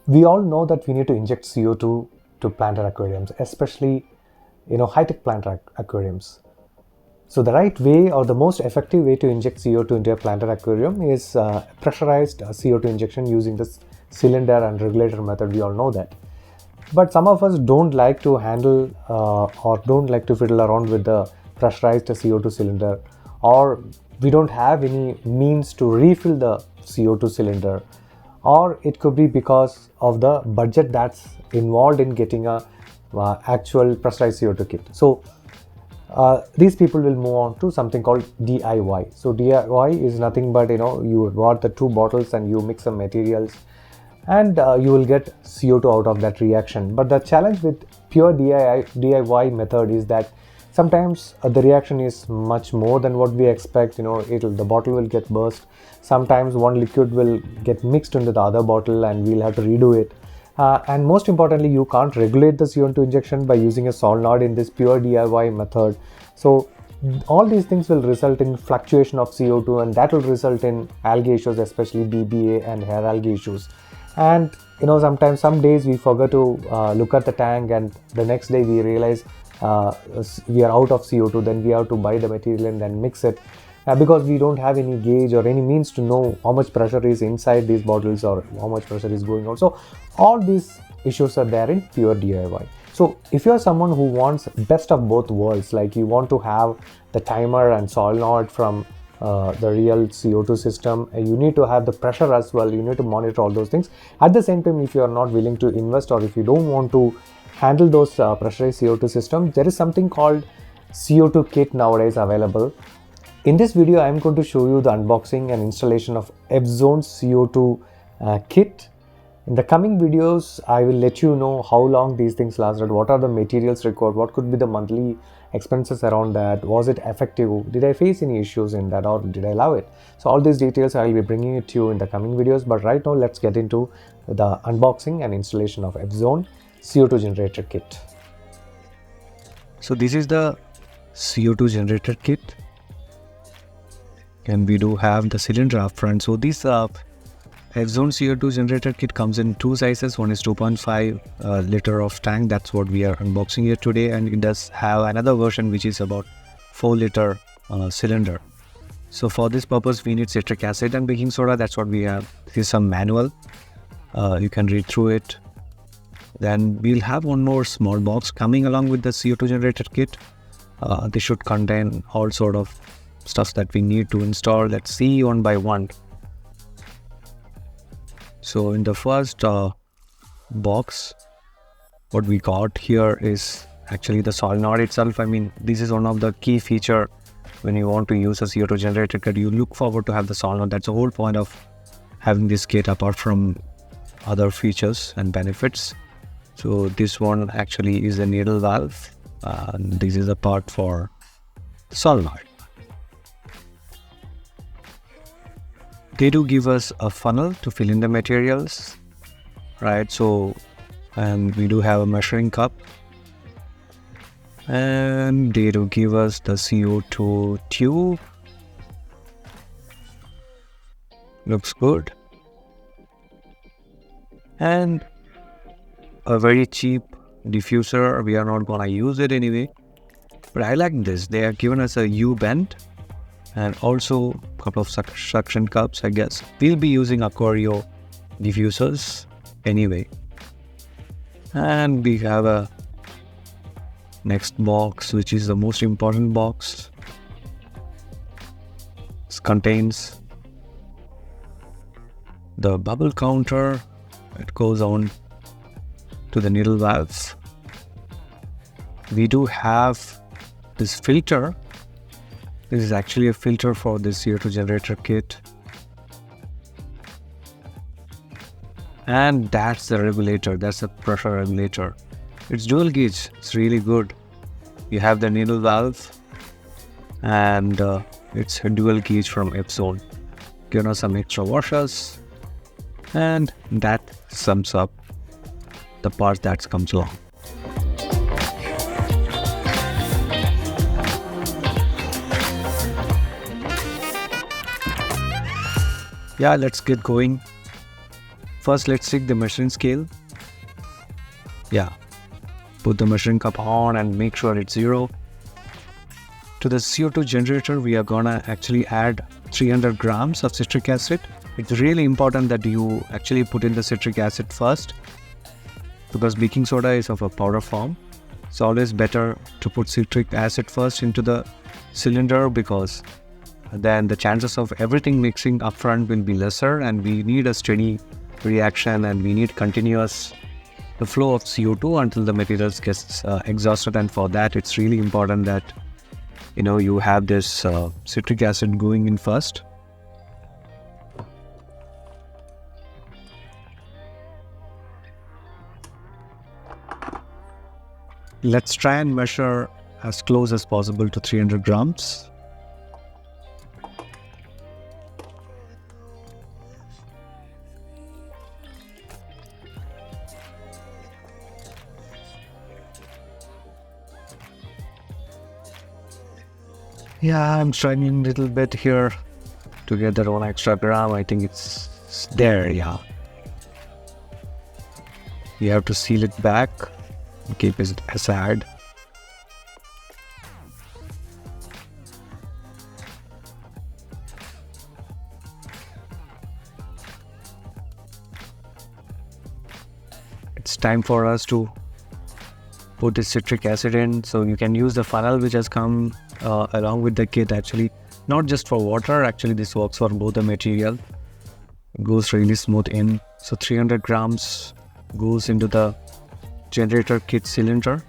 we all know that we need to inject CO2 to planted aquariums, especially high-tech planted aquariums. So the right way or the most effective way to inject CO2 into a planted aquarium is pressurized CO2 injection using this cylinder and regulator method. We all know that. But some of us don't like to handle or don't like to fiddle around with the pressurized CO2 cylinder, or we don't have any means to refill the CO2 cylinder, or it could be because of the budget that's involved in getting a actual pressurized CO2 kit. So these people will move on to something called DIY. So DIY is nothing but you bought the two bottles and you mix some materials, and you will get CO2 out of that reaction. But the challenge with pure DIY method is that sometimes the reaction is much more than what we expect. The bottle will get burst. Sometimes one liquid will get mixed into the other bottle and we'll have to redo it. And most importantly, you can't regulate the CO2 injection by using a solenoid in this pure DIY method. So all these things will result in fluctuation of CO2, and that will result in algae issues, especially BBA and hair algae issues. And sometimes some days we forget to look at the tank, and the next day we realize we are out of CO2. Then we have to buy the material and then mix it, because we don't have any gauge or any means to know how much pressure is inside these bottles or how much pressure is going out. So all these issues are there in pure DIY. So if you're someone who wants best of both worlds, like you want to have the timer and solenoid from the real CO2 system, you need to have the pressure as well. You need to monitor all those things. At the same time, if you are not willing to invest, or if you don't want to handle those pressurized CO2 systems, there is something called CO2 kit nowadays available. In this video, I am going to show you the unboxing and installation of Fzone CO2 kit. In the coming videos, I will let you know how long these things lasted, what are the materials required, what could be the monthly expenses around that, was it effective, did I face any issues in that, or did I love it? So all these details I will be bringing it to you in the coming videos. But right now, let's get into the unboxing and installation of Fzone CO2 generator kit. So this is the CO2 generator kit, and we do have the cylinder up front. So this Fzone CO2 generator kit comes in two sizes. One is 2.5 liter of tank. That's what we are unboxing here today. And it does have another version which is about 4 liter cylinder. So for this purpose, we need citric acid and baking soda. That's what we have. This is some manual. You can read through it. Then we'll have one more small box coming along with the CO2 generator kit. This should contain all sort of stuff that we need to install. Let's see one by one. So in the first box, what we got here is actually the solenoid itself. I mean, this is one of the key feature when you want to use a CO2 generator kit. You look forward to have the solenoid. That's the whole point of having this kit, apart from other features and benefits. So this one actually is a needle valve. This is a part for the solenoid. They do give us a funnel to fill in the materials, right? So, and we do have a measuring cup, and they do give us the CO2 tube. Looks good. And a very cheap diffuser. We are not gonna use it anyway, but I like this. They have given us a U-bend and also a couple of suction cups. I guess we'll be using Aquarium diffusers anyway. And we have a next box, which is the most important box. This contains the bubble counter. It goes on to the needle valves. We do have this filter. This is actually a filter for this CO2 generator kit. And that's the regulator. That's the pressure regulator. It's dual gauge. It's really good. You have the needle valve, and it's a dual gauge from Fzone. Give us some extra washers, and that sums up the part that comes along. Yeah, let's get going. First, let's take the measuring scale. Yeah, put the measuring cup on and make sure it's 0. To the CO2 generator, we are gonna actually add 300 grams of citric acid. It's really important that you actually put in the citric acid first, because baking soda is of a powder form. It's always better to put citric acid first into the cylinder, because then the chances of everything mixing upfront will be lesser, and we need a steady reaction and we need continuous the flow of CO2 until the materials gets exhausted. And for that, it's really important that you have this citric acid going in first. Let's try and measure as close as possible to 300 grams. Yeah, I'm struggling a little bit here to get that 1 extra gram. I think it's there, yeah. You have to seal it back and keep it aside. It's time for us to put the citric acid in. So you can use the funnel which has come along with the kit, actually not just for water, actually this works for both the material. It goes really smooth in. So 300 grams goes into the generator kit cylinder.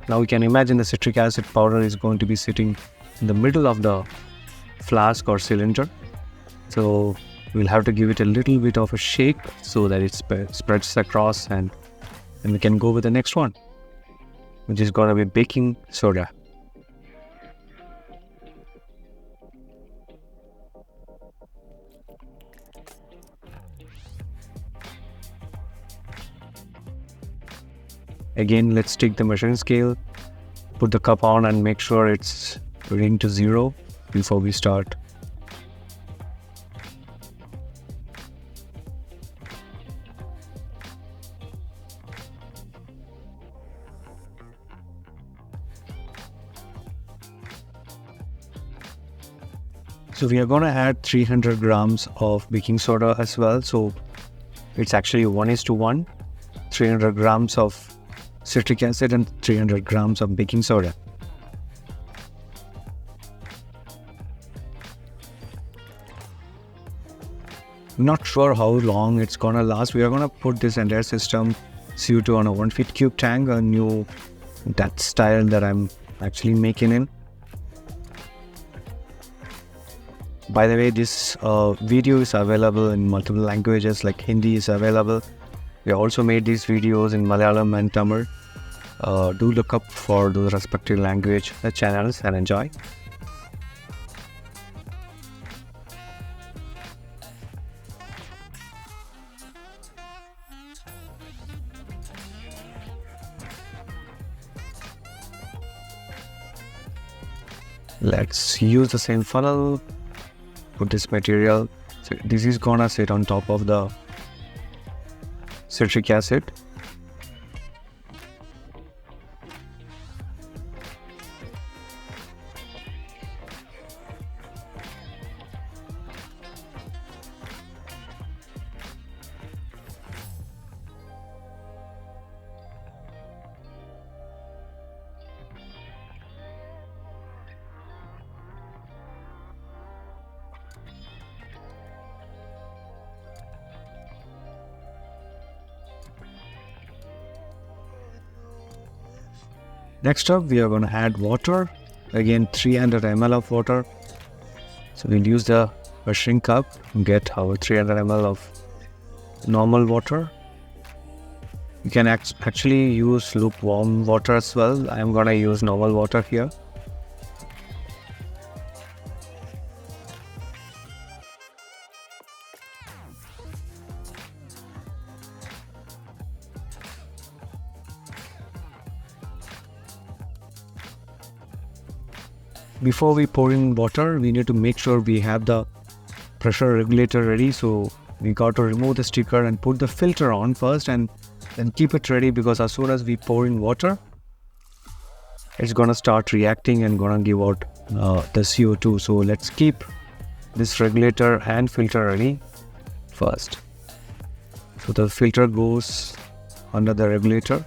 Now we can imagine the citric acid powder is going to be sitting in the middle of the flask or cylinder. So we'll have to give it a little bit of a shake so that it spreads across, and we can go with the next one, which is going to be baking soda. Again, let's take the measuring scale, put the cup on and make sure it's reading to 0 before we start. So we are going to add 300 grams of baking soda as well. So it's actually 1:1, 300 grams of citric acid and 300 grams of baking soda. Not sure how long it's gonna last. We are gonna put this entire system CO2 on a 1 feet cube tank, a new that style that I'm actually making in. By the way, this video is available in multiple languages, like Hindi is available. We also made these videos in Malayalam and Tamil. Do look up for those respective language channels and enjoy. Let's use the same funnel. Put this material. So this is gonna sit on top of the citric acid. Next up, we are going to add water. Again, 300 ml of water. So we'll use the measuring cup and get our 300 ml of normal water. You can actually use lukewarm water as well. I'm going to use normal water here. before we pour in water, we need to make sure we have the pressure regulator ready. So we got to remove the sticker and put the filter on first, and then keep it ready, because as soon as we pour in water, it's gonna start reacting and gonna give out the CO2. So let's keep this regulator and filter ready first. So the filter goes under the regulator.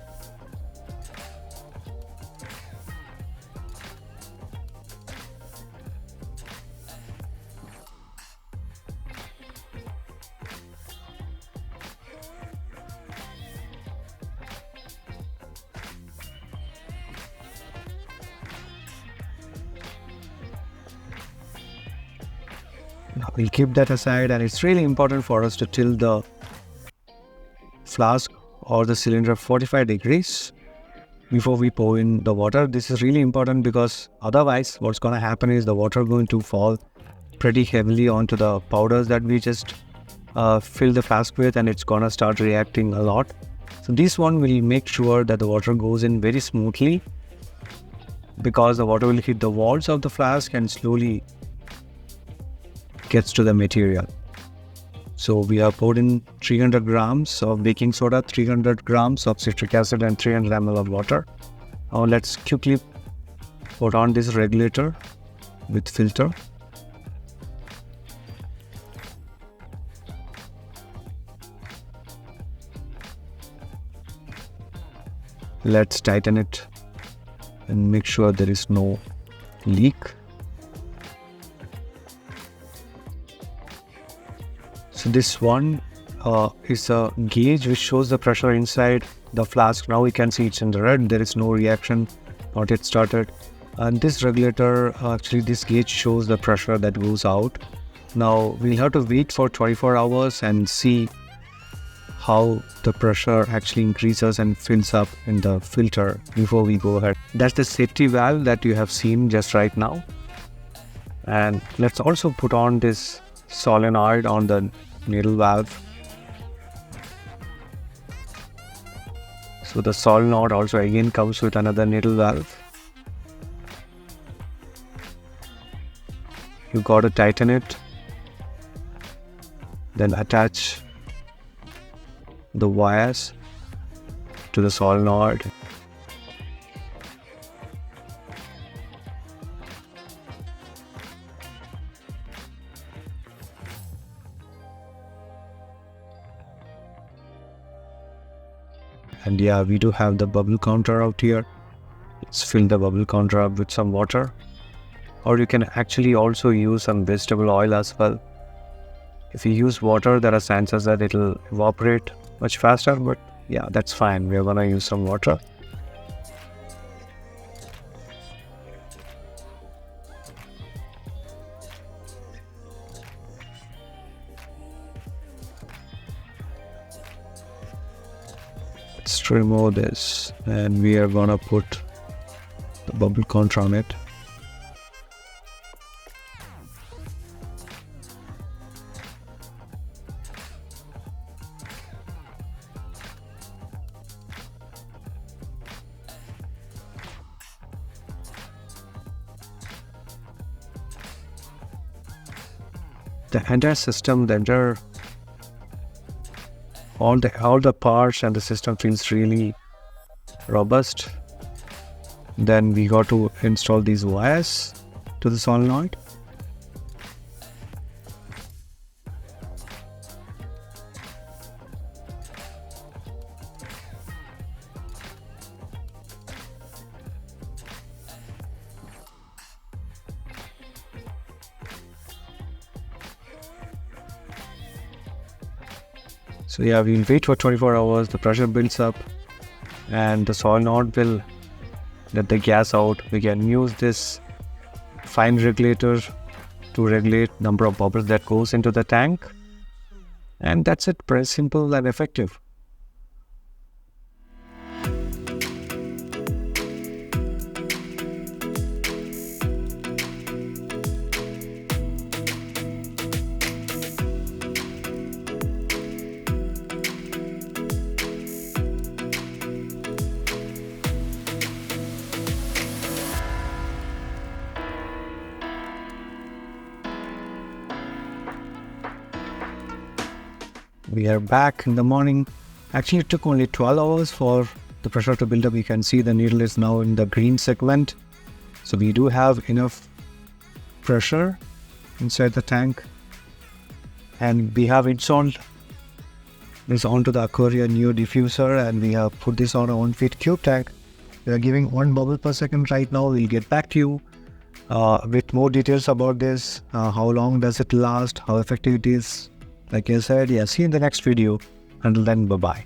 Now we'll keep that aside, and it's really important for us to tilt the flask or the cylinder 45 degrees before we pour in the water. This is really important, because otherwise what's going to happen is the water going to fall pretty heavily onto the powders that we just filled the flask with, and it's going to start reacting a lot. So this one will make sure that the water goes in very smoothly, because the water will hit the walls of the flask and slowly gets to the material. So we have poured in 300 grams of baking soda, 300 grams of citric acid, and 300 ml of water. Now let's quickly put on this regulator with filter. Let's tighten it and make sure there is no leak. So this one is a gauge which shows the pressure inside the flask. Now we can see it's in the red. There is no reaction, not yet started. And this regulator, actually this gauge shows the pressure that goes out. Now we'll have to wait for 24 hours and see how the pressure actually increases and fills up in the filter before we go ahead. That's the safety valve that you have seen just right now. And let's also put on this solenoid on the needle valve. So the solenoid also again comes with another needle valve. You got to tighten it, then attach the wires to the solenoid. And yeah, we do have the bubble counter out here. Let's fill the bubble counter up with some water. Or you can actually also use some vegetable oil as well. If you use water, there are chances that it will evaporate much faster, but yeah, that's fine. We're gonna use some water. Let's remove this, and we are gonna put the bubble counter on it. The entire system, all the parts and the system feels really robust. Then we got to install these wires to the solenoid. So yeah, we'll wait for 24 hours, the pressure builds up and the solenoid will let the gas out. We can use this fine regulator to regulate number of bubbles that goes into the tank. And that's it, pretty simple and effective. we are back in the morning. Actually, it took only 12 hours for the pressure to build up. You can see the needle is now in the green segment. So we do have enough pressure inside the tank. And we have installed this onto the aquarium new diffuser, and we have put this on a 1 feet cube tank. We are giving 1 bubble per second right now. We'll get back to you with more details about this. How long does it last? How effective it is? Like I said, yeah, see you in the next video. Until then, bye-bye.